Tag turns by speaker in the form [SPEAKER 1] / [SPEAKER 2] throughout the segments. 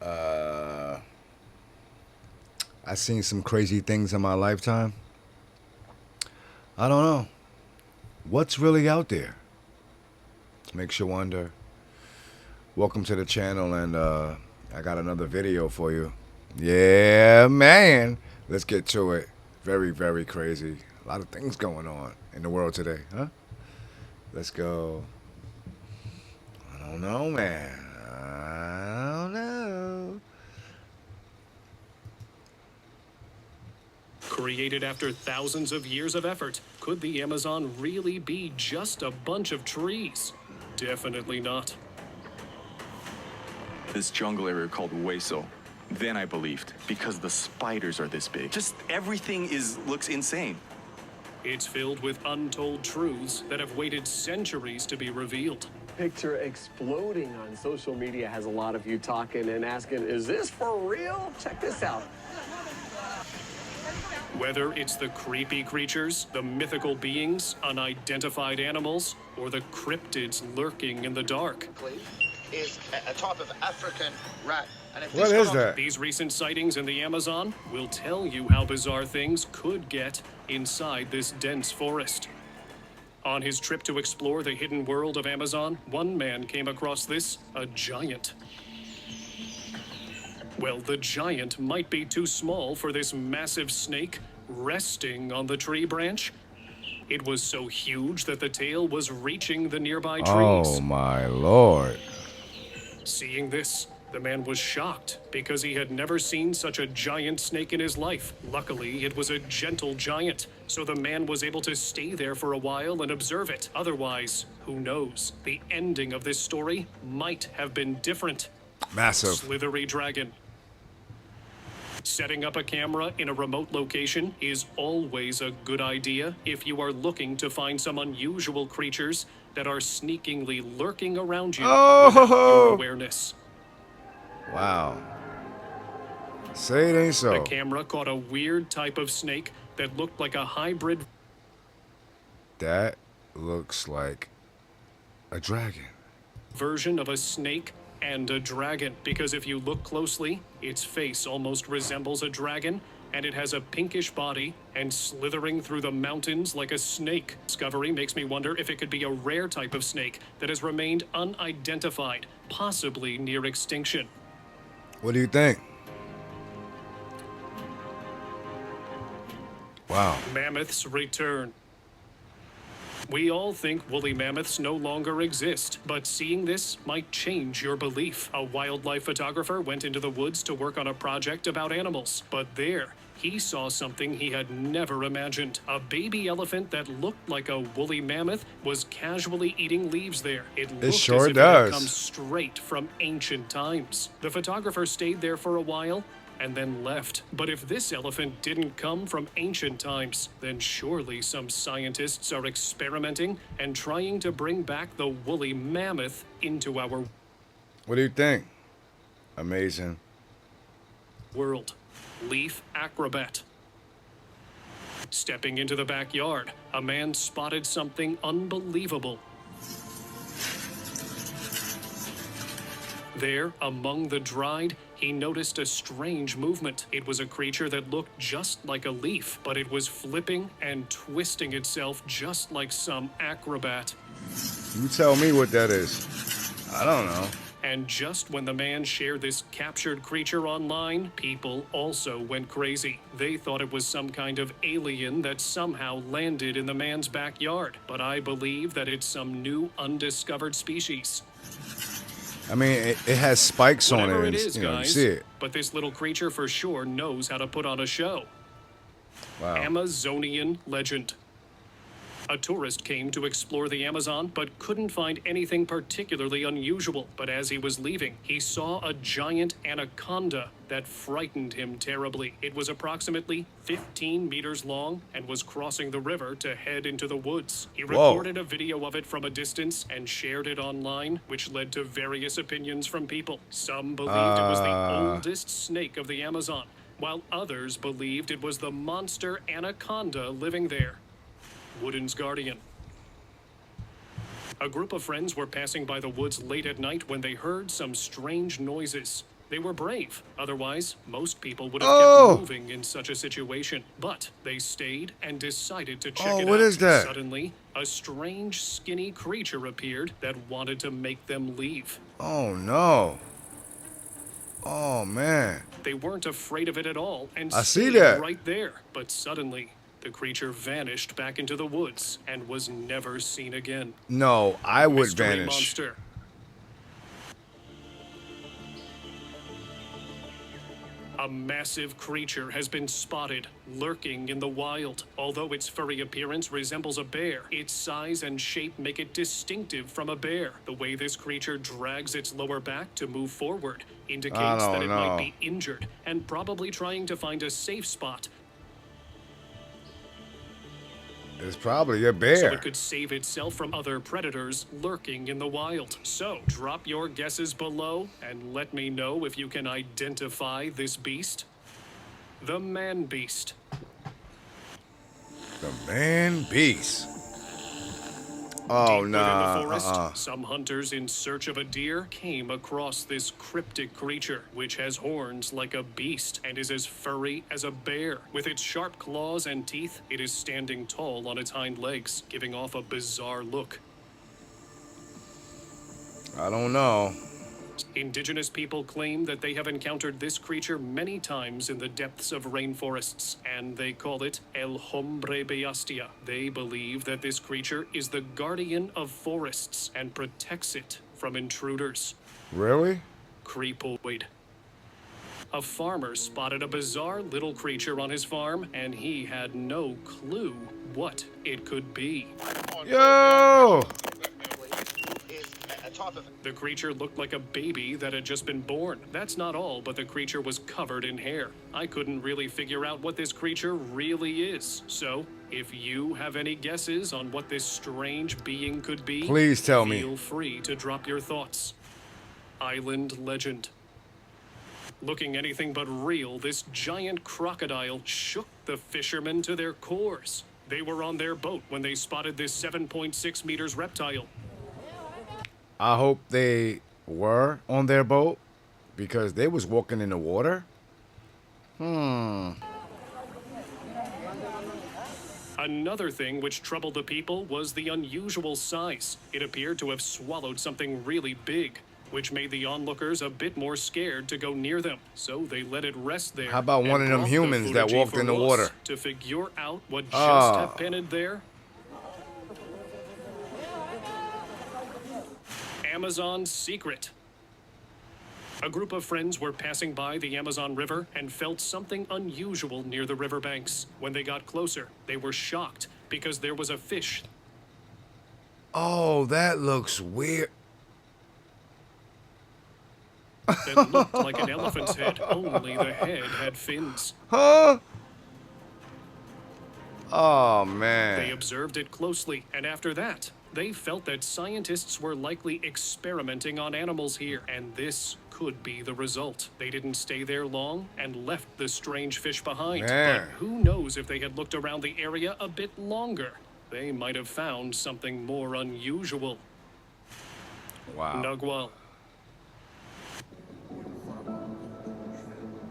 [SPEAKER 1] Uh, I seen some crazy things in my lifetime. I don't know what's really out there. Makes you wonder. Welcome to the channel, and I got another video for you. Yeah, man. Let's get to it. Very, very crazy. A lot of things going on in the world today, huh? Let's go. I don't know, man. I don't know.
[SPEAKER 2] Created after thousands of years of effort, could the Amazon really be just a bunch of trees? Definitely not.
[SPEAKER 3] This jungle area called Hueso. Then I believed, because the spiders are this big. Just everything looks insane.
[SPEAKER 2] It's filled with untold truths that have waited centuries to be revealed.
[SPEAKER 4] Picture exploding on social media has a lot of you talking and asking, is this for real? Check this out.
[SPEAKER 2] Whether it's the creepy creatures, the mythical beings, unidentified animals, or the cryptids lurking in the dark.
[SPEAKER 5] Is a type of African rat. And if
[SPEAKER 1] What is that?
[SPEAKER 2] These recent sightings in the Amazon will tell you how bizarre things could get inside this dense forest. On his trip to explore the hidden world of Amazon, one man came across a giant. Well, the giant might be too small for this massive snake resting on the tree branch. It was so huge that the tail was reaching the nearby trees.
[SPEAKER 1] Oh my lord.
[SPEAKER 2] Seeing this, the man was shocked because he had never seen such a giant snake in his life. Luckily, it was a gentle giant, so the man was able to stay there for a while and observe it. Otherwise, who knows? The ending of this story might have been different.
[SPEAKER 1] Massive.
[SPEAKER 2] Slithery dragon. Setting up a camera in a remote location is always a good idea if you are looking to find some unusual creatures that are sneakingly lurking around you without your awareness.
[SPEAKER 1] Wow. Say it ain't so.
[SPEAKER 2] The camera caught a weird type of snake that looked like a hybrid
[SPEAKER 1] That looks like a dragon.
[SPEAKER 2] version of a snake and a dragon, because if you look closely, its face almost resembles a dragon, and it has a pinkish body and slithering through the mountains like a snake. Discovery makes me wonder if it could be a rare type of snake that has remained unidentified, possibly near extinction.
[SPEAKER 1] What do you think? Wow.
[SPEAKER 2] Mammoths return. We all think woolly mammoths no longer exist, but seeing this might change your belief. A wildlife photographer went into the woods to work on a project about animals, but there, he saw something he had never imagined. A baby elephant that looked like a woolly mammoth was casually eating leaves there. It looked
[SPEAKER 1] sure
[SPEAKER 2] as if it
[SPEAKER 1] does.
[SPEAKER 2] had come straight from ancient times. The photographer stayed there for a while and then left. But if this elephant didn't come from ancient times, then surely some scientists are experimenting and trying to bring back the woolly mammoth into our
[SPEAKER 1] What do you think? Amazing.
[SPEAKER 2] world. Leaf acrobat. Stepping into the backyard, a man spotted something unbelievable. There, among the dried, he noticed a strange movement. It was a creature that looked just like a leaf, but it was flipping and twisting itself just like some acrobat.
[SPEAKER 1] You tell me what that is. I don't know.
[SPEAKER 2] And just when the man shared this captured creature online, people also went crazy. They thought it was some kind of alien that somehow landed in the man's backyard. But I believe that it's some new undiscovered species.
[SPEAKER 1] I mean, it has spikes on
[SPEAKER 2] Whatever
[SPEAKER 1] it.
[SPEAKER 2] it
[SPEAKER 1] And,
[SPEAKER 2] is,
[SPEAKER 1] you know, you
[SPEAKER 2] guys,
[SPEAKER 1] see it.
[SPEAKER 2] but this little creature for sure knows how to put on a show.
[SPEAKER 1] Wow.
[SPEAKER 2] Amazonian legend. A tourist came to explore the Amazon, but couldn't find anything particularly unusual. But as he was leaving, he saw a giant anaconda that frightened him terribly. It was approximately 15 meters long and was crossing the river to head into the woods. He recorded a video of it from a distance and shared it online, which led to various opinions from people. Some believed it was the oldest snake of the Amazon, while others believed it was the monster anaconda living there. Wooden's guardian. A group of friends were passing by the woods late at night when they heard some strange noises. They were brave. Otherwise, most people would have
[SPEAKER 1] Oh!
[SPEAKER 2] kept moving in such a situation. But they stayed and decided to check
[SPEAKER 1] Oh,
[SPEAKER 2] it
[SPEAKER 1] what
[SPEAKER 2] out.
[SPEAKER 1] is that?
[SPEAKER 2] Suddenly, a strange, skinny creature appeared that wanted to make them leave.
[SPEAKER 1] Oh, no. Oh, man.
[SPEAKER 2] They weren't afraid of it at all and
[SPEAKER 1] I see
[SPEAKER 2] stayed
[SPEAKER 1] that.
[SPEAKER 2] right there. But suddenly, the creature vanished back into the woods and was never seen again.
[SPEAKER 1] No, I would
[SPEAKER 2] Mystery
[SPEAKER 1] vanish.
[SPEAKER 2] monster. A massive creature has been spotted, lurking in the wild. Although its furry appearance resembles a bear, its size and shape make it distinctive from a bear. The way this creature drags its lower back to move forward indicates that it might
[SPEAKER 1] know.
[SPEAKER 2] be injured and probably trying to find a safe spot
[SPEAKER 1] It's probably a
[SPEAKER 2] so
[SPEAKER 1] bear.
[SPEAKER 2] it could save itself from other predators lurking in the wild. So, drop your guesses below and let me know if you can identify this beast. The man beast.
[SPEAKER 1] The man beast. Oh,
[SPEAKER 2] Deep within
[SPEAKER 1] nah.
[SPEAKER 2] the forest, some hunters in search of a deer came across this cryptic creature, which has horns like a beast and is as furry as a bear. With its sharp claws and teeth, it is standing tall on its hind legs, giving off a bizarre look.
[SPEAKER 1] I don't know.
[SPEAKER 2] Indigenous people claim that they have encountered this creature many times in the depths of rainforests, and they call it El Hombre Bestia. They believe that this creature is the guardian of forests and protects it from intruders.
[SPEAKER 1] Really?
[SPEAKER 2] Creepoid. A farmer spotted a bizarre little creature on his farm, and he had no clue what it could be.
[SPEAKER 1] Yo!
[SPEAKER 5] Is atop of
[SPEAKER 2] The creature looked like a baby that had just been born. That's not all, but the creature was covered in hair. I couldn't really figure out what this creature really is. So, if you have any guesses on what this strange being could be,
[SPEAKER 1] Please tell me.
[SPEAKER 2] feel free to drop your thoughts. Island legend. Looking anything but real, this giant crocodile shook the fishermen to their cores. They were on their boat when they spotted this 7.6 meters reptile.
[SPEAKER 1] I hope they were on their boat because they was walking in the water.
[SPEAKER 2] Another thing which troubled the people was the unusual size. It appeared to have swallowed something really big, which made the onlookers a bit more scared to go near them. So they let it rest there.
[SPEAKER 1] How about
[SPEAKER 2] and
[SPEAKER 1] one of them
[SPEAKER 2] brought the
[SPEAKER 1] humans that
[SPEAKER 2] footage
[SPEAKER 1] walked
[SPEAKER 2] for
[SPEAKER 1] in the
[SPEAKER 2] us
[SPEAKER 1] water?
[SPEAKER 2] to figure out what just
[SPEAKER 1] Ah.
[SPEAKER 2] happened there. Amazon's secret. A group of friends were passing by the Amazon River and felt something unusual near the riverbanks. When they got closer, they were shocked because there was a fish
[SPEAKER 1] Oh, that looks weird.
[SPEAKER 2] that looked like an elephant's head, only the head had fins.
[SPEAKER 1] Huh? Oh,
[SPEAKER 2] They
[SPEAKER 1] man.
[SPEAKER 2] observed it closely, and after that, they felt that scientists were likely experimenting on animals here, and this could be the result. They didn't stay there long and left the strange fish behind.
[SPEAKER 1] Man.
[SPEAKER 2] But who knows if they had looked around the area a bit longer? They might have found something more unusual.
[SPEAKER 1] Wow.
[SPEAKER 2] Nugwal.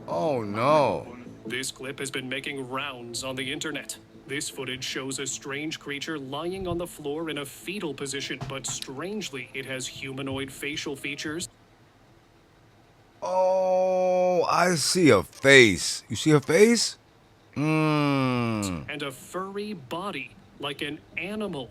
[SPEAKER 1] Oh, no.
[SPEAKER 2] This clip has been making rounds on the internet. This footage shows a strange creature lying on the floor in a fetal position, but strangely, it has humanoid facial features
[SPEAKER 1] Oh, I see a face. You see a face?
[SPEAKER 2] and a furry body, like an animal.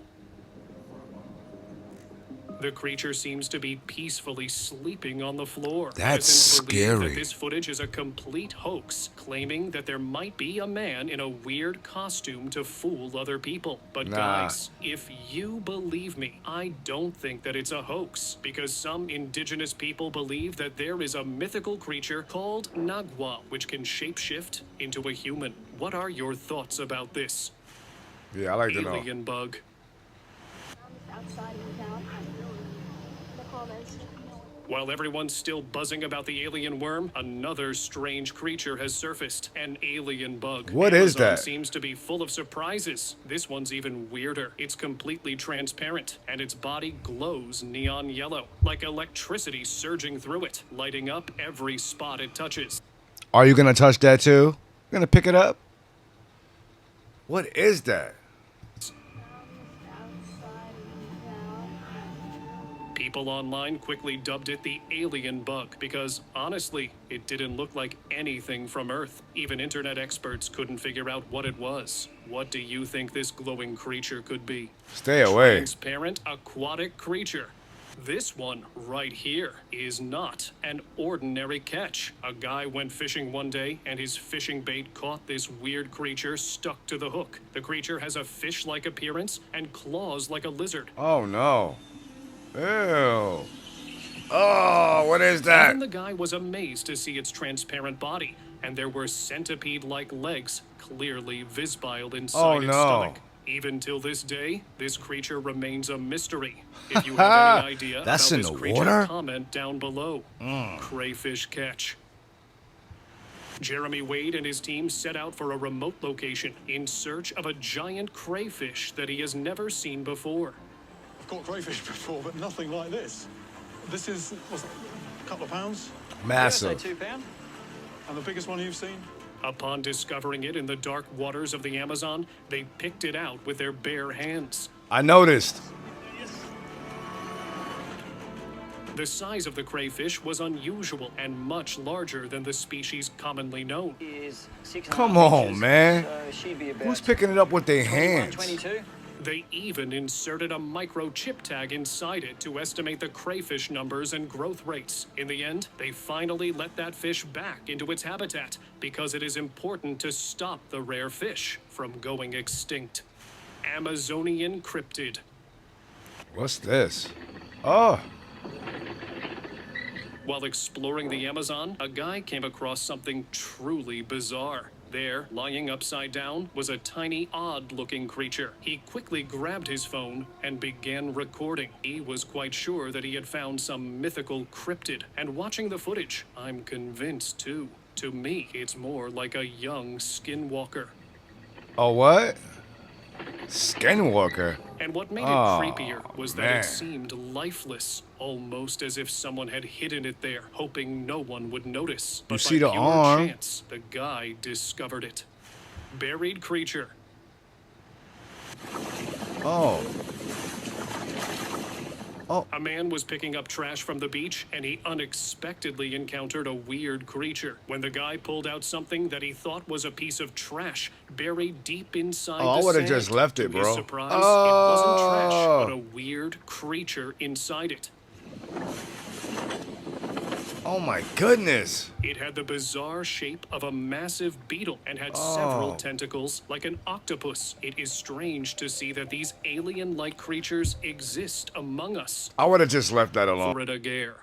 [SPEAKER 2] The creature seems to be peacefully sleeping on the floor.
[SPEAKER 1] That's
[SPEAKER 2] Citizens believe
[SPEAKER 1] scary.
[SPEAKER 2] that this footage is a complete hoax, claiming that there might be a man in a weird costume to fool other people. But
[SPEAKER 1] Nah.
[SPEAKER 2] guys, if you believe me, I don't think that it's a hoax, because some indigenous people believe that there is a mythical creature called Nagwa, which can shapeshift into a human. What are your thoughts about this
[SPEAKER 1] Yeah, I like to know.
[SPEAKER 2] alien bug?
[SPEAKER 6] outside in town. The comments.
[SPEAKER 2] While everyone's still buzzing about the alien worm, another strange creature has surfaced. An alien bug.
[SPEAKER 1] What is
[SPEAKER 2] Amazon
[SPEAKER 1] that?
[SPEAKER 2] seems to be full of surprises. This one's even weirder. It's completely transparent, and its body glows neon yellow, like electricity surging through it, lighting up every spot it touches.
[SPEAKER 1] Are you gonna touch that too? Gonna pick it up? What is that?
[SPEAKER 2] People online quickly dubbed it the alien bug because, honestly, it didn't look like anything from Earth. Even internet experts couldn't figure out what it was. What do you think this glowing creature could be?
[SPEAKER 1] Stay away.
[SPEAKER 2] Transparent aquatic creature. This one right here is not an ordinary catch. A guy went fishing one day and his fishing bait caught this weird creature stuck to the hook. The creature has a fish-like appearance and claws like a lizard.
[SPEAKER 1] Oh no. Ew. Oh, what is that?
[SPEAKER 2] Even the guy was amazed to see its transparent body, and there were centipede-like legs clearly visbiled inside its stomach. Even till this day, this creature remains a mystery. If you have any idea
[SPEAKER 1] That's
[SPEAKER 2] about
[SPEAKER 1] in
[SPEAKER 2] this
[SPEAKER 1] the
[SPEAKER 2] creature,
[SPEAKER 1] water?
[SPEAKER 2] comment down below. Crayfish catch. Jeremy Wade and his team set out for a remote location in search of a giant crayfish that he has never seen before.
[SPEAKER 6] I've caught crayfish before, but nothing like this. This is, what's it, a couple of pounds?
[SPEAKER 1] Massive.
[SPEAKER 6] £2. And the biggest one you've seen?
[SPEAKER 2] Upon discovering it in the dark waters of the Amazon, they picked it out with their bare hands.
[SPEAKER 1] I noticed.
[SPEAKER 2] The size of the crayfish was unusual and much larger than the species commonly known.
[SPEAKER 1] Come on, man. Who's picking it up with their hands?
[SPEAKER 2] They even inserted a microchip tag inside it to estimate the crayfish numbers and growth rates. In the end, they finally let that fish back into its habitat because it is important to stop the rare fish from going extinct. Amazonian cryptid.
[SPEAKER 1] What's this? Oh.
[SPEAKER 2] While exploring the Amazon, a guy came across something truly bizarre. There, lying upside down, was a tiny, odd-looking creature. He quickly grabbed his phone and began recording. He was quite sure that he had found some mythical cryptid, and watching the footage, I'm convinced too. To me, it's more like a young skinwalker.
[SPEAKER 1] A what? Skinwalker.
[SPEAKER 2] And what made it
[SPEAKER 1] Oh,
[SPEAKER 2] creepier was that
[SPEAKER 1] man.
[SPEAKER 2] it seemed lifeless, almost as if someone had hidden it there, hoping no one would notice. But
[SPEAKER 1] see
[SPEAKER 2] by
[SPEAKER 1] the
[SPEAKER 2] pure
[SPEAKER 1] arm.
[SPEAKER 2] chance, the guy discovered it. Buried creature.
[SPEAKER 1] Oh.
[SPEAKER 2] A man was picking up trash from the beach, and he unexpectedly encountered a weird creature. When the guy pulled out something that he thought was a piece of trash buried deep inside
[SPEAKER 1] Oh, I
[SPEAKER 2] the
[SPEAKER 1] would've
[SPEAKER 2] sand.
[SPEAKER 1] just left it,
[SPEAKER 2] To his
[SPEAKER 1] bro.
[SPEAKER 2] surprise, it wasn't trash,
[SPEAKER 1] Oh.
[SPEAKER 2] but a weird creature inside it.
[SPEAKER 1] Oh my goodness.
[SPEAKER 2] It had the bizarre shape of a massive beetle and had several
[SPEAKER 1] Oh.
[SPEAKER 2] tentacles like an octopus. It is strange to see that these alien-like creatures exist among us.
[SPEAKER 1] I would have just left that alone.
[SPEAKER 2] Florida Gare.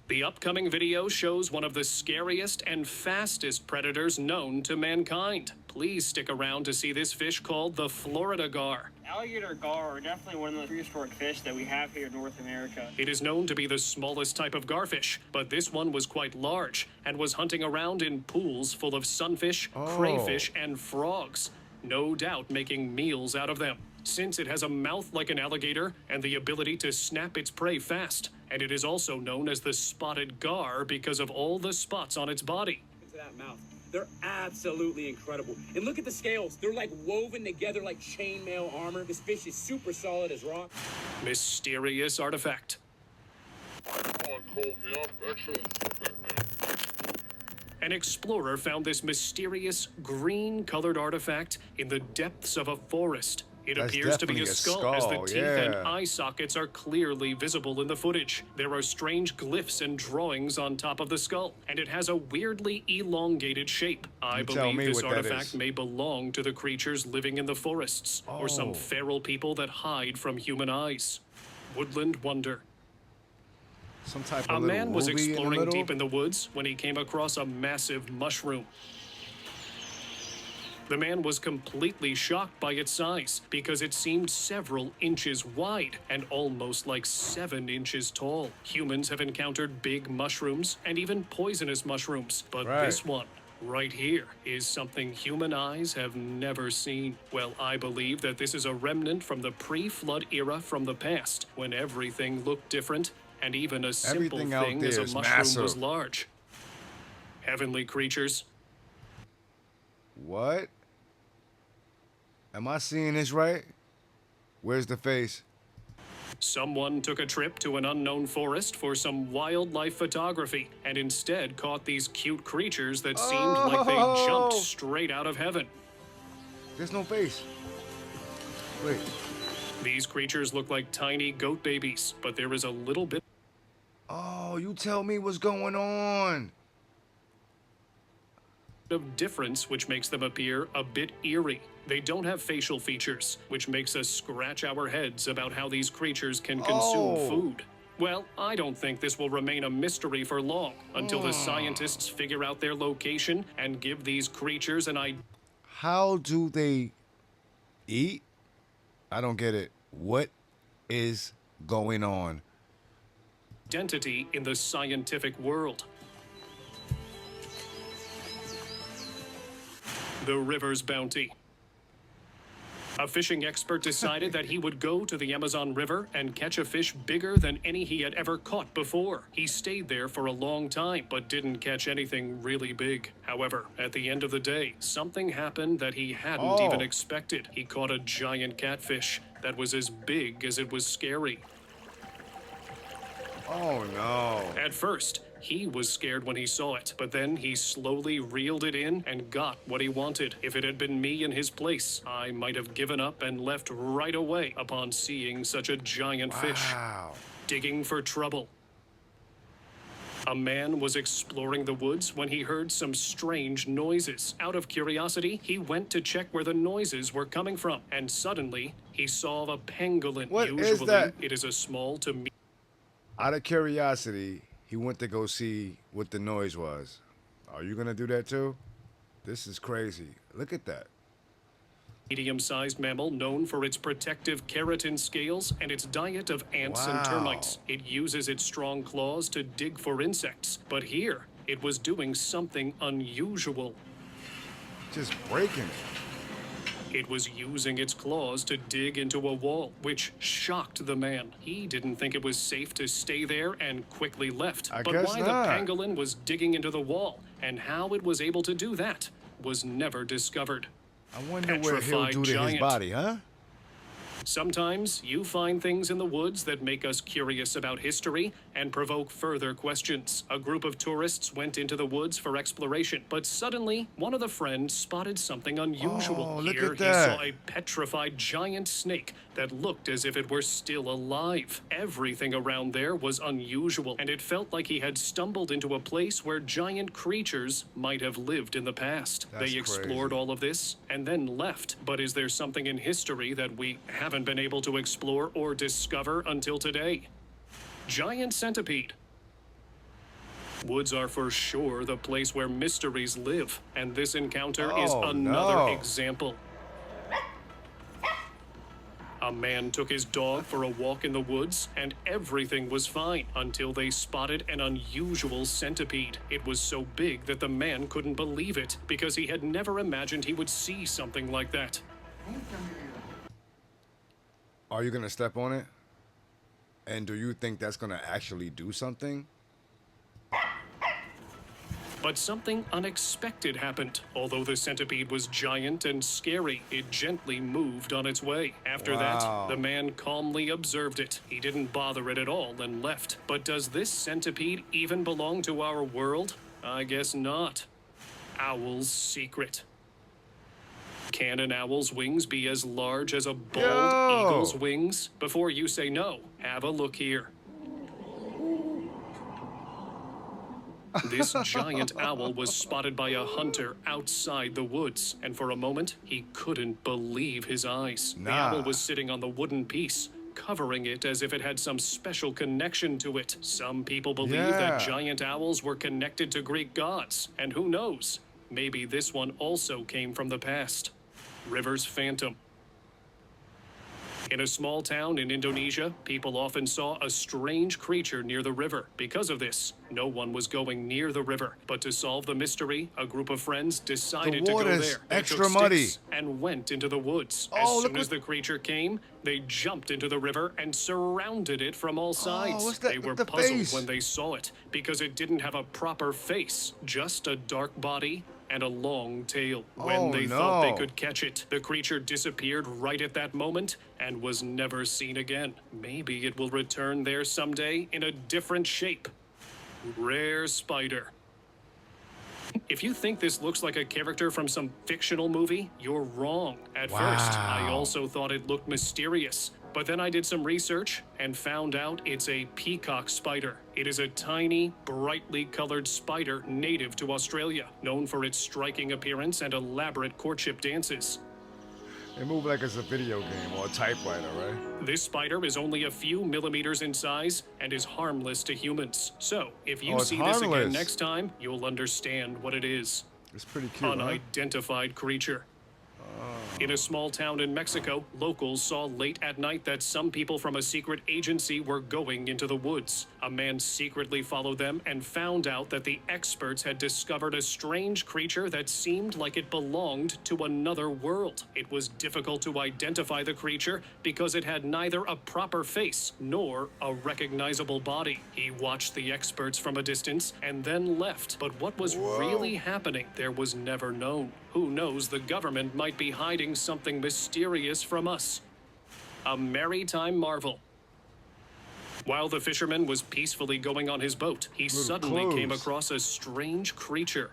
[SPEAKER 2] The upcoming video shows one of the scariest and fastest predators known to mankind. Please stick around to see this fish called the Florida gar.
[SPEAKER 7] Alligator gar are definitely one of the prehistoric fish that we have here in North America.
[SPEAKER 2] It is known to be the smallest type of garfish, but this one was quite large and was hunting around in pools full of sunfish, crayfish, and frogs. No doubt making meals out of them. Since it has a mouth like an alligator and the ability to snap its prey fast, and it is also known as the spotted gar because of all the spots on its body.
[SPEAKER 8] Into that mouth. They're absolutely incredible. And look at the scales. They're like woven together like chainmail armor. This fish is super solid as rock.
[SPEAKER 2] Mysterious artifact. An explorer found this mysterious green-colored artifact in the depths of a forest. It
[SPEAKER 1] That's
[SPEAKER 2] appears to be
[SPEAKER 1] definitely
[SPEAKER 2] a
[SPEAKER 1] a
[SPEAKER 2] skull, as the
[SPEAKER 1] skull,
[SPEAKER 2] teeth
[SPEAKER 1] yeah.
[SPEAKER 2] and eye sockets are clearly visible in the footage. There are strange glyphs and drawings on top of the skull, and it has a weirdly elongated shape. I
[SPEAKER 1] You tell
[SPEAKER 2] believe
[SPEAKER 1] me
[SPEAKER 2] this
[SPEAKER 1] what that
[SPEAKER 2] artifact
[SPEAKER 1] is.
[SPEAKER 2] may belong to the creatures living in the forests, or some
[SPEAKER 1] Oh.
[SPEAKER 2] feral people that hide from human eyes. Woodland wonder.
[SPEAKER 1] Some type
[SPEAKER 2] A
[SPEAKER 1] of little
[SPEAKER 2] man was
[SPEAKER 1] ruby in the
[SPEAKER 2] exploring
[SPEAKER 1] middle?
[SPEAKER 2] deep in the woods when he came across a massive mushroom. The man was completely shocked by its size because it seemed several inches wide and almost like 7 inches tall. Humans have encountered big mushrooms and even poisonous mushrooms, but
[SPEAKER 1] Right.
[SPEAKER 2] this one right here is something human eyes have never seen. Well, I believe that this is a remnant from the pre-flood era from the past, when everything looked different and even a simple
[SPEAKER 1] Everything out
[SPEAKER 2] thing as
[SPEAKER 1] there
[SPEAKER 2] a
[SPEAKER 1] is
[SPEAKER 2] mushroom was
[SPEAKER 1] massive.
[SPEAKER 2] large. Heavenly creatures.
[SPEAKER 1] What? Am I seeing this right? Where's the face?
[SPEAKER 2] Someone took a trip to an unknown forest for some wildlife photography and instead caught these cute creatures that seemed like they jumped
[SPEAKER 1] Oh!
[SPEAKER 2] straight out of heaven.
[SPEAKER 1] There's no face. Wait.
[SPEAKER 2] These creatures look like tiny goat babies, but there is a little bit
[SPEAKER 1] Oh, you tell me what's going on.
[SPEAKER 2] of difference which makes them appear a bit eerie. They don't have facial features, which makes us scratch our heads about how these creatures can consume
[SPEAKER 1] Oh.
[SPEAKER 2] food. Well, I don't think this will remain a mystery for long until the scientists figure out their location and give these creatures an
[SPEAKER 1] How do they eat? I don't get it. What is going on?
[SPEAKER 2] identity in the scientific world. The river's bounty. A fishing expert decided that he would go to the Amazon River and catch a fish bigger than any he had ever caught before. He stayed there for a long time, but didn't catch anything really big. However, at the end of the day, something happened that he hadn't even expected. He caught a giant catfish that was as big as it was scary.
[SPEAKER 1] Oh no.
[SPEAKER 2] At first, he was scared when he saw it, but then he slowly reeled it in and got what he wanted. If it had been me in his place, I might have given up and left right away upon seeing such a giant fish.
[SPEAKER 1] Wow.
[SPEAKER 2] Digging for trouble. A man was exploring the woods when he heard some strange noises. Out of curiosity, he went to check where the noises were coming from, and suddenly he saw a pangolin.
[SPEAKER 1] What is
[SPEAKER 2] Usually,
[SPEAKER 1] that?
[SPEAKER 2] it is a small to medium.
[SPEAKER 1] Out of curiosity, he went to go see what the noise was. Are you gonna do that too? This is crazy. Look at that.
[SPEAKER 2] Medium-sized mammal known for its protective keratin scales and its diet of ants and
[SPEAKER 1] Wow.
[SPEAKER 2] termites. It uses its strong claws to dig for insects, but here it was doing something unusual.
[SPEAKER 1] Just breaking it.
[SPEAKER 2] It was using its claws to dig into a wall, which shocked the man. He didn't think it was safe to stay there and quickly left.
[SPEAKER 1] I
[SPEAKER 2] But
[SPEAKER 1] guess
[SPEAKER 2] why
[SPEAKER 1] not.
[SPEAKER 2] the pangolin was digging into the wall and how it was able to do that was never discovered.
[SPEAKER 1] I wonder what he'll
[SPEAKER 2] Petrified
[SPEAKER 1] do to his
[SPEAKER 2] giant.
[SPEAKER 1] body, huh?
[SPEAKER 2] Sometimes you find things in the woods that make us curious about history and provoke further questions. A group of tourists went into the woods for exploration, but suddenly one of the friends spotted something unusual.
[SPEAKER 1] Oh, look
[SPEAKER 2] Here
[SPEAKER 1] at
[SPEAKER 2] he
[SPEAKER 1] that.
[SPEAKER 2] saw a petrified giant snake that looked as if it were still alive. Everything around there was unusual, and it felt like he had stumbled into a place where giant creatures might have lived in the past.
[SPEAKER 1] That's
[SPEAKER 2] They explored
[SPEAKER 1] crazy.
[SPEAKER 2] all of this and then left. But is there something in history that we haven't been able to explore or discover until today? Giant centipede. Woods are for sure the place where mysteries live, and this encounter is
[SPEAKER 1] Oh,
[SPEAKER 2] another
[SPEAKER 1] no.
[SPEAKER 2] example. A man took his dog for a walk in the woods, and everything was fine until they spotted an unusual centipede. It was so big that the man couldn't believe it because he had never imagined he would see something like that.
[SPEAKER 1] Are you gonna step on it? And do you think that's gonna actually do something?
[SPEAKER 2] But something unexpected happened. Although the centipede was giant and scary, it gently moved on its way. After
[SPEAKER 1] Wow.
[SPEAKER 2] that, the man calmly observed it. He didn't bother it at all and left. But does this centipede even belong to our world? I guess not. Owl's secret. Can an owl's wings be as large as a bald
[SPEAKER 1] Yo!
[SPEAKER 2] eagle's wings? Before you say no, have a look here. This giant owl was spotted by a hunter outside the woods, and for a moment, he couldn't believe his eyes. The
[SPEAKER 1] Nah.
[SPEAKER 2] owl was sitting on the wooden piece, covering it as if it had some special connection to it. Some people believe that
[SPEAKER 1] Yeah.
[SPEAKER 2] giant owls were connected to Greek gods, and who knows? maybe this one also came from the past. River's Phantom. In a small town in Indonesia, people often saw a strange creature near the river. Because of this, no one was going near the river. But to solve the mystery, a group of friends decided to go
[SPEAKER 1] water's
[SPEAKER 2] there. They
[SPEAKER 1] extra
[SPEAKER 2] took
[SPEAKER 1] muddy.
[SPEAKER 2] sticks and went into the woods.
[SPEAKER 1] Oh,
[SPEAKER 2] As
[SPEAKER 1] look
[SPEAKER 2] soon as
[SPEAKER 1] what-
[SPEAKER 2] the creature came, they jumped into the river and surrounded it from all sides.
[SPEAKER 1] what's that
[SPEAKER 2] They
[SPEAKER 1] with
[SPEAKER 2] were
[SPEAKER 1] the
[SPEAKER 2] puzzled
[SPEAKER 1] face?
[SPEAKER 2] when they saw it because it didn't have a proper face, just a dark body and a long tail. When
[SPEAKER 1] Oh,
[SPEAKER 2] they thought they
[SPEAKER 1] no.
[SPEAKER 2] could catch it, the creature disappeared right at that moment and was never seen again. Maybe it will return there someday in a different shape. Rare spider. If you think this looks like a character from some fictional movie, you're wrong. At first, I
[SPEAKER 1] Wow.
[SPEAKER 2] also thought it looked mysterious. But then I did some research and found out it's a peacock spider. It is a tiny, brightly colored spider native to Australia, known for its striking appearance and elaborate courtship dances.
[SPEAKER 1] They move like it's a video game or a typewriter, right?
[SPEAKER 2] This spider is only a few millimeters in size and is harmless to humans. So, if you
[SPEAKER 1] Oh, it's
[SPEAKER 2] see this again
[SPEAKER 1] harmless.
[SPEAKER 2] next time, you'll understand what it is.
[SPEAKER 1] It's pretty cute, huh?
[SPEAKER 2] Unidentified creature. In a small town in Mexico, locals saw late at night that some people from a secret agency were going into the woods. A man secretly followed them and found out that the experts had discovered a strange creature that seemed like it belonged to another world. It was difficult to identify the creature because it had neither a proper face nor a recognizable body. He watched the experts from a distance and then left. But what was really happening there was never known. Who knows, the government might be hiding something mysterious from us. A maritime marvel. While the fisherman was peacefully going on his boat, he suddenly came
[SPEAKER 1] close.
[SPEAKER 2] across a strange creature.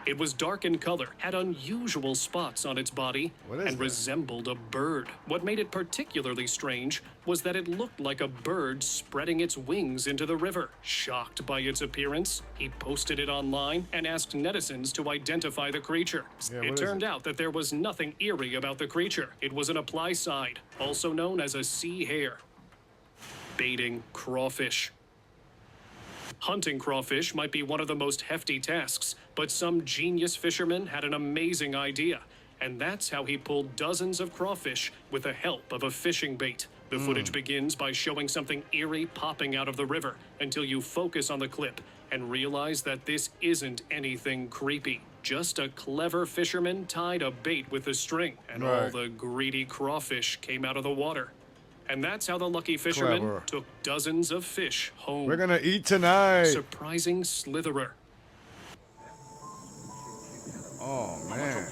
[SPEAKER 2] It was dark in color, had unusual spots on its body,
[SPEAKER 1] What is
[SPEAKER 2] and
[SPEAKER 1] that?
[SPEAKER 2] resembled a bird. What made it particularly strange was that it looked like a bird spreading its wings into the river. Shocked by its appearance, he posted it online and asked netizens to identify the creature.
[SPEAKER 1] Yeah,
[SPEAKER 2] It
[SPEAKER 1] what is
[SPEAKER 2] turned
[SPEAKER 1] it?
[SPEAKER 2] out that there was nothing eerie about the creature. It was an apply-side, also known as a sea hare. Baiting crawfish. Hunting crawfish might be one of the most hefty tasks, but some genius fisherman had an amazing idea, and that's how he pulled dozens of crawfish with the help of a fishing bait. The footage begins by showing something eerie popping out of the river until you focus on the clip and realize that this isn't anything creepy. Just a clever fisherman tied a bait with a string, and all
[SPEAKER 1] Right.
[SPEAKER 2] the greedy crawfish came out of the water. And that's how the lucky fisherman
[SPEAKER 1] Clever.
[SPEAKER 2] took dozens of fish home.
[SPEAKER 1] We're gonna eat tonight.
[SPEAKER 2] Surprising slitherer.
[SPEAKER 1] Oh, man.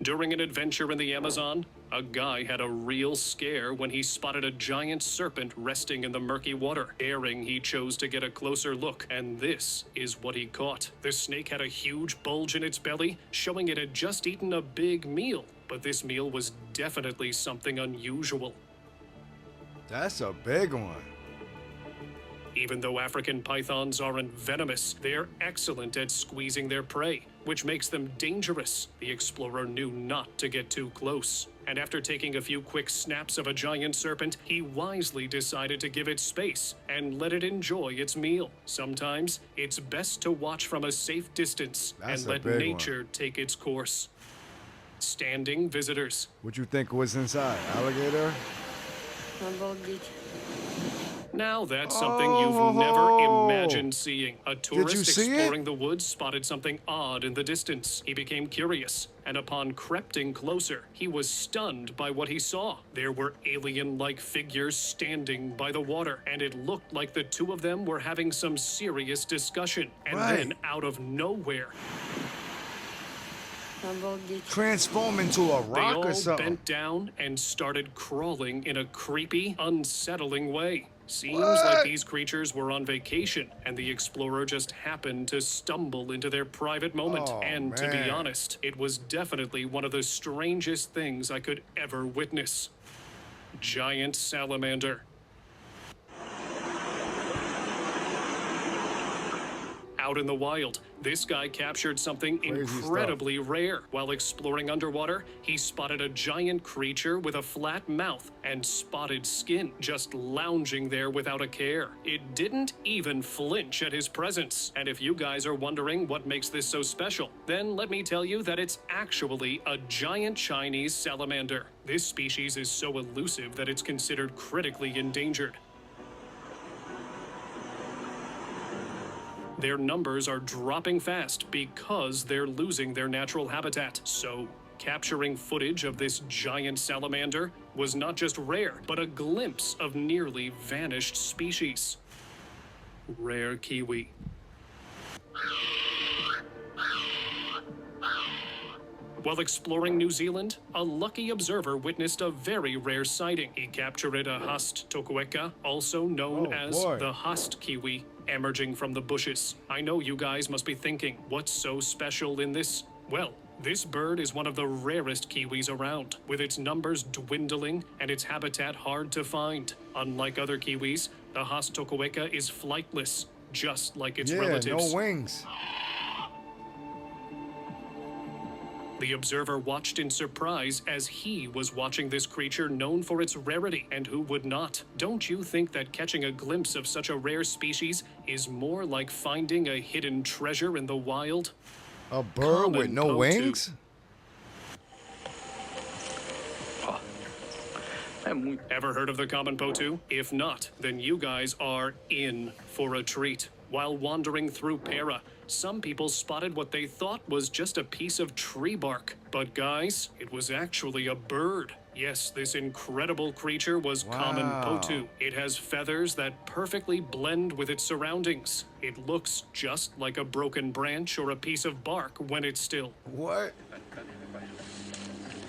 [SPEAKER 2] During an adventure in the Amazon, a guy had a real scare when he spotted a giant serpent resting in the murky water. Daring, he chose to get a closer look, and this is what he caught. The snake had a huge bulge in its belly, showing it had just eaten a big meal. But this meal was definitely something unusual.
[SPEAKER 1] That's a big one.
[SPEAKER 2] Even though African pythons aren't venomous, they're excellent at squeezing their prey, which makes them dangerous. The explorer knew not to get too close. And after taking a few quick snaps of a giant serpent, he wisely decided to give it space and let it enjoy its meal. Sometimes it's best to watch from a safe distance
[SPEAKER 1] That's
[SPEAKER 2] and
[SPEAKER 1] a
[SPEAKER 2] let
[SPEAKER 1] big one.
[SPEAKER 2] nature take its course. Standing visitors.
[SPEAKER 1] What you think was inside? Alligator?
[SPEAKER 2] Now that's something you've never imagined seeing. A tourist
[SPEAKER 1] see it?
[SPEAKER 2] exploring the woods spotted something odd in the distance. He became curious, and upon creeping closer, he was stunned by what he saw. There were alien-like figures standing by the water, and it looked like the two of them were having some serious discussion. And
[SPEAKER 1] Right.
[SPEAKER 2] then, out of nowhere,
[SPEAKER 1] Transform into a
[SPEAKER 2] they
[SPEAKER 1] rock
[SPEAKER 2] all
[SPEAKER 1] or something.
[SPEAKER 2] bent down and started crawling in a creepy, unsettling way. Seems
[SPEAKER 1] What?
[SPEAKER 2] like these creatures were on vacation, and the explorer just happened to stumble into their private moment.
[SPEAKER 1] Oh,
[SPEAKER 2] And to be
[SPEAKER 1] man.
[SPEAKER 2] honest, it was definitely one of the strangest things I could ever witness. Giant salamander. Out in the wild, This guy captured something
[SPEAKER 1] Crazy stuff.
[SPEAKER 2] incredibly rare. While exploring underwater, he spotted a giant creature with a flat mouth and spotted skin just lounging there without a care. It didn't even flinch at his presence. And if you guys are wondering what makes this so special, then let me tell you that it's actually a giant Chinese salamander. This species is so elusive that it's considered critically endangered. Their numbers are dropping fast because they're losing their natural habitat. So, capturing footage of this giant salamander was not just rare, but a glimpse of nearly vanished species. Rare kiwi. While exploring New Zealand, a lucky observer witnessed a very rare sighting. He captured a Hust tokueka, also known as
[SPEAKER 1] boy.
[SPEAKER 2] the Hust kiwi, emerging from the bushes. I know you guys must be thinking, what's so special in this? Well, this bird is one of the rarest kiwis around, with its numbers dwindling and its habitat hard to find. Unlike other kiwis, the Hust tokueka is flightless, just like its
[SPEAKER 1] Yeah,
[SPEAKER 2] relatives.
[SPEAKER 1] no wings.
[SPEAKER 2] The observer watched in surprise as he was watching this creature known for its rarity, and who would not? Don't you think that catching a glimpse of such a rare species is more like finding a hidden treasure in the wild?
[SPEAKER 1] A bird with
[SPEAKER 2] Common
[SPEAKER 1] no
[SPEAKER 2] potu.
[SPEAKER 1] wings?
[SPEAKER 2] Ever heard of the common potu? If not, then you guys are in for a treat. While wandering through Para, some people spotted what they thought was just a piece of tree bark. But guys, it was actually a bird. Yes, this incredible creature was common
[SPEAKER 1] Wow.
[SPEAKER 2] potu. It has feathers that perfectly blend with its surroundings. It looks just like a broken branch or a piece of bark when it's still.
[SPEAKER 1] What?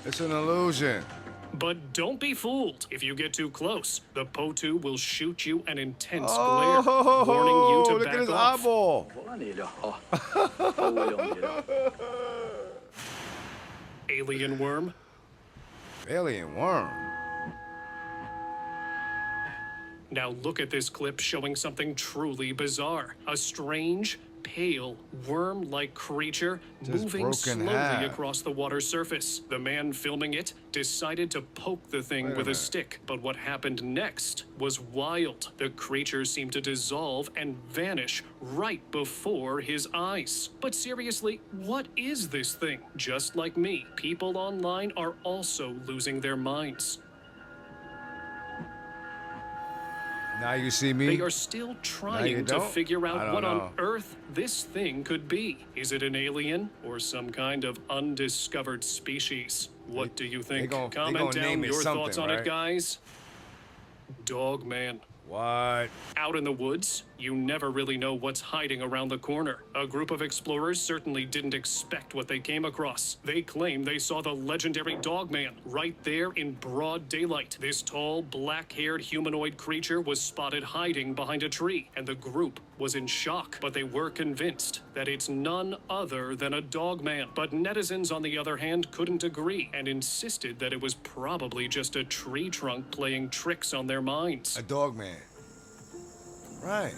[SPEAKER 1] It's an illusion.
[SPEAKER 2] But don't be fooled. If you get too close, the potu will shoot you an intense
[SPEAKER 1] Oh,
[SPEAKER 2] glare, warning you to
[SPEAKER 1] look
[SPEAKER 2] back
[SPEAKER 1] at his
[SPEAKER 2] off.
[SPEAKER 1] eyeball.
[SPEAKER 2] Alien worm.
[SPEAKER 1] Alien worm.
[SPEAKER 2] Now look at this clip showing something truly bizarre. A strange, pale, worm-like creature
[SPEAKER 1] Just
[SPEAKER 2] moving
[SPEAKER 1] broken
[SPEAKER 2] slowly
[SPEAKER 1] half.
[SPEAKER 2] across the water surface. The man filming it decided to poke the thing
[SPEAKER 1] Wait a
[SPEAKER 2] with a
[SPEAKER 1] minute.
[SPEAKER 2] stick. But what happened next was wild. The creature seemed to dissolve and vanish right before his eyes. But seriously, what is this thing? Just like me, people online are also losing their minds.
[SPEAKER 1] Now you see me.
[SPEAKER 2] They are still trying to
[SPEAKER 1] don't?
[SPEAKER 2] figure
[SPEAKER 1] I
[SPEAKER 2] out
[SPEAKER 1] don't
[SPEAKER 2] what on
[SPEAKER 1] know.
[SPEAKER 2] earth this thing could be. Is it an alien or some kind of undiscovered species? What do you think?
[SPEAKER 1] they
[SPEAKER 2] Comment
[SPEAKER 1] gonna
[SPEAKER 2] down
[SPEAKER 1] name it
[SPEAKER 2] your
[SPEAKER 1] something,
[SPEAKER 2] thoughts on
[SPEAKER 1] right?
[SPEAKER 2] it, guys. Dog man.
[SPEAKER 1] What?
[SPEAKER 2] Out in the woods, you never really know what's hiding around the corner. A group of explorers certainly didn't expect what they came across. They claim they saw the legendary Dogman right there in broad daylight. This tall, black-haired humanoid creature was spotted hiding behind a tree, and the group was in shock. But they were convinced that it's none other than a Dogman. But netizens, on the other hand, couldn't agree and insisted that it was probably just a tree trunk playing tricks on their minds.
[SPEAKER 1] A dog man. Right.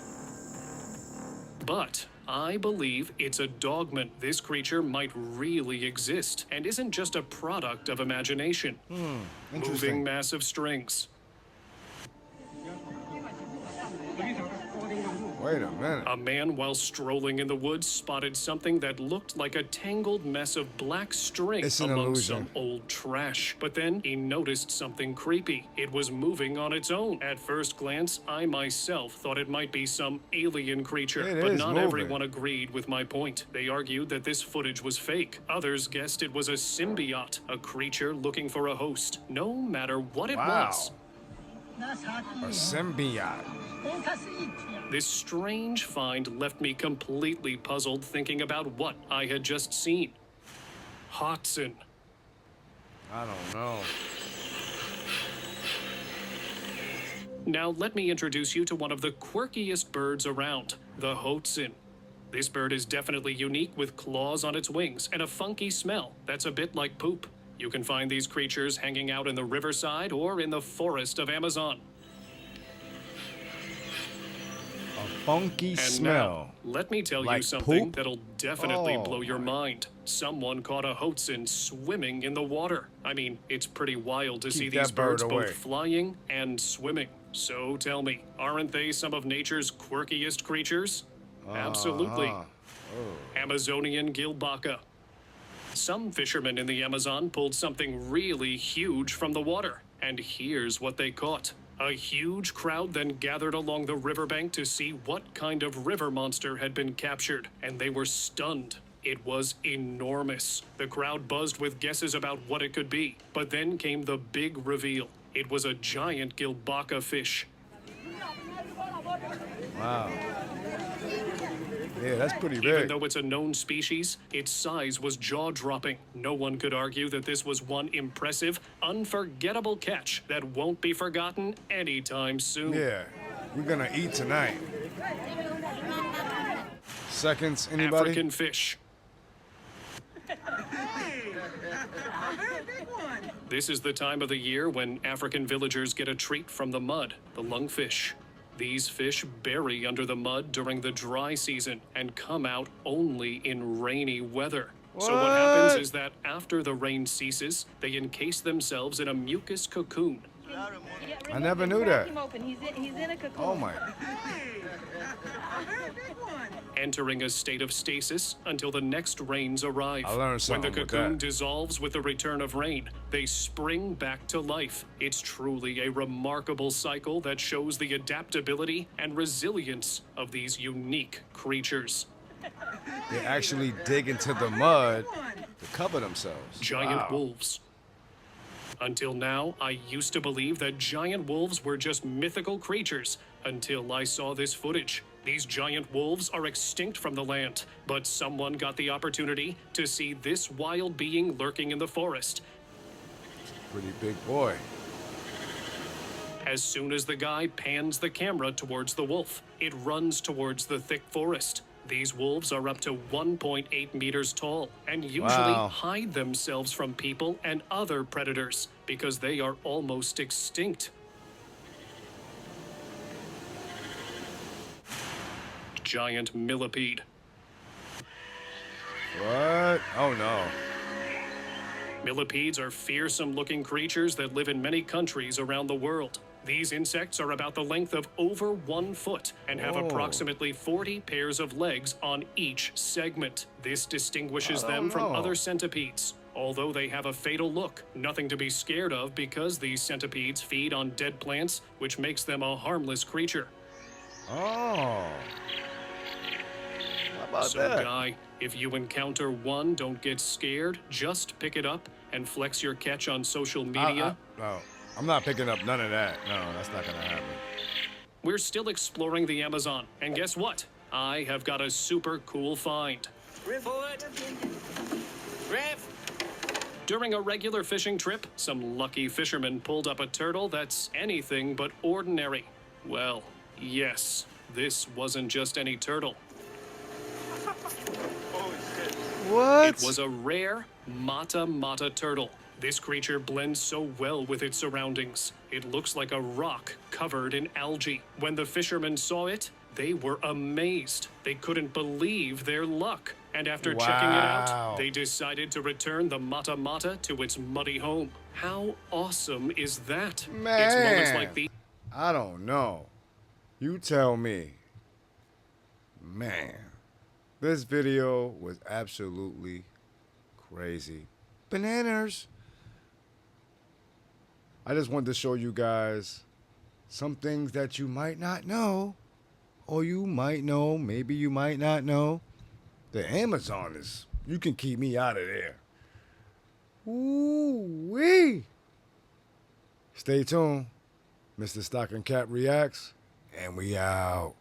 [SPEAKER 2] But I believe it's a dogman. This creature might really exist and isn't just a product of imagination. Moving
[SPEAKER 1] Interesting.
[SPEAKER 2] massive strings.
[SPEAKER 1] Wait a minute.
[SPEAKER 2] A man, while strolling in the woods, spotted something that looked like a tangled mess of black string
[SPEAKER 1] It's an
[SPEAKER 2] among
[SPEAKER 1] illusion.
[SPEAKER 2] some old trash. But then he noticed something creepy. It was moving on its own. At first glance, I myself thought it might be some alien creature,
[SPEAKER 1] It
[SPEAKER 2] but
[SPEAKER 1] is
[SPEAKER 2] not
[SPEAKER 1] moving.
[SPEAKER 2] everyone agreed with my point. They argued that this footage was fake. Others guessed it was a symbiote, a creature looking for a host. No matter what it
[SPEAKER 1] Wow.
[SPEAKER 2] was,
[SPEAKER 1] A symbiote.
[SPEAKER 2] this strange find left me completely puzzled thinking about what I had just seen. Hodson.
[SPEAKER 1] I don't know.
[SPEAKER 2] Now let me introduce you to one of the quirkiest birds around, the Hodson. This bird is definitely unique with claws on its wings and a funky smell that's a bit like poop. You can find these creatures hanging out in the riverside or in the forest of Amazon.
[SPEAKER 1] A funky
[SPEAKER 2] And
[SPEAKER 1] smell.
[SPEAKER 2] now, let me tell you
[SPEAKER 1] Like
[SPEAKER 2] something
[SPEAKER 1] poop?
[SPEAKER 2] that'll definitely
[SPEAKER 1] Oh,
[SPEAKER 2] blow your
[SPEAKER 1] my.
[SPEAKER 2] mind. Someone caught a hoatzin swimming in the water. I mean, it's pretty wild to see
[SPEAKER 1] Keep
[SPEAKER 2] these
[SPEAKER 1] that bird
[SPEAKER 2] birds both
[SPEAKER 1] away.
[SPEAKER 2] flying and swimming. So tell me, aren't they some of nature's quirkiest creatures? Absolutely.
[SPEAKER 1] Uh-huh.
[SPEAKER 2] Amazonian gilbaca. Some fishermen in the Amazon pulled something really huge from the water, and here's what they caught. A huge crowd then gathered along the riverbank to see what kind of river monster had been captured, and they were stunned. It was enormous. The crowd buzzed with guesses about what it could be, but then came the big reveal. It was a giant gilbaca fish.
[SPEAKER 1] Wow. Yeah, that's pretty
[SPEAKER 2] Even
[SPEAKER 1] big.
[SPEAKER 2] though it's a known species, its size was jaw-dropping. No one could argue that this was one impressive, unforgettable catch that won't be forgotten anytime soon.
[SPEAKER 1] Yeah, we're gonna eat tonight. Seconds, anybody?
[SPEAKER 2] African fish. This is the time of the year when African villagers get a treat from the mud, the lungfish. These fish bury under the mud during the dry season and come out only in rainy weather. So what happens is that after the rain ceases, they encase themselves in a mucus cocoon.
[SPEAKER 1] I never knew that.
[SPEAKER 9] He's in a cocoon.
[SPEAKER 1] Oh my.
[SPEAKER 2] Entering a state of stasis until the next rains arrive.
[SPEAKER 1] I learned something
[SPEAKER 2] When the
[SPEAKER 1] with
[SPEAKER 2] cocoon
[SPEAKER 1] that.
[SPEAKER 2] dissolves with the return of rain, they spring back to life. It's truly a remarkable cycle that shows the adaptability and resilience of these unique creatures.
[SPEAKER 1] They actually dig into the mud to cover themselves.
[SPEAKER 2] Giant
[SPEAKER 1] Wow.
[SPEAKER 2] wolves. Until now, I used to believe that giant wolves were just mythical creatures until I saw this footage. These giant wolves are extinct from the land, but someone got the opportunity to see this wild being lurking in the forest.
[SPEAKER 1] Pretty big boy.
[SPEAKER 2] As soon as the guy pans the camera towards the wolf, it runs towards the thick forest. These wolves are up to 1.8 meters tall and usually
[SPEAKER 1] Wow.
[SPEAKER 2] hide themselves from people and other predators because they are almost extinct. Giant millipede.
[SPEAKER 1] What? Oh no.
[SPEAKER 2] Millipedes are fearsome-looking creatures that live in many countries around the world. These insects are about the length of over 1 foot and have
[SPEAKER 1] Oh.
[SPEAKER 2] approximately 40 pairs of legs on each segment. This distinguishes
[SPEAKER 1] I
[SPEAKER 2] them
[SPEAKER 1] don't
[SPEAKER 2] from
[SPEAKER 1] know.
[SPEAKER 2] other centipedes. Although they have a fatal look, nothing to be scared of because these centipedes feed on dead plants, which makes them a harmless creature.
[SPEAKER 1] Oh. How about
[SPEAKER 2] So,
[SPEAKER 1] that?
[SPEAKER 2] Guy, if you encounter one, don't get scared. Just pick it up and flex your catch on social media.
[SPEAKER 1] No, I'm not picking up none of that. No, that's not gonna happen.
[SPEAKER 2] We're still exploring the Amazon, and guess what? I have got a super cool find.
[SPEAKER 8] Forward. Rev.
[SPEAKER 2] During a regular fishing trip, some lucky fishermen pulled up a turtle that's anything but ordinary. Well, yes, this wasn't just any turtle.
[SPEAKER 1] What?
[SPEAKER 2] It was a rare mata mata turtle. This creature blends so well with its surroundings. It looks like a rock covered in algae. When the fishermen saw it, they were amazed. They couldn't believe their luck. And after checking it
[SPEAKER 1] Wow.
[SPEAKER 2] out, they decided to return the mata mata to its muddy home. How awesome is that? It's moments
[SPEAKER 1] Man.
[SPEAKER 2] like these.
[SPEAKER 1] I don't know. You tell me. Man, this video was absolutely crazy. Bananas. I just wanted to show you guys some things that you might not know, or you might know, maybe you might not know. The Amazon is, you can keep me out of there. Ooh-wee. Stay tuned. Mr. Stocking Cap Reacts, and we out.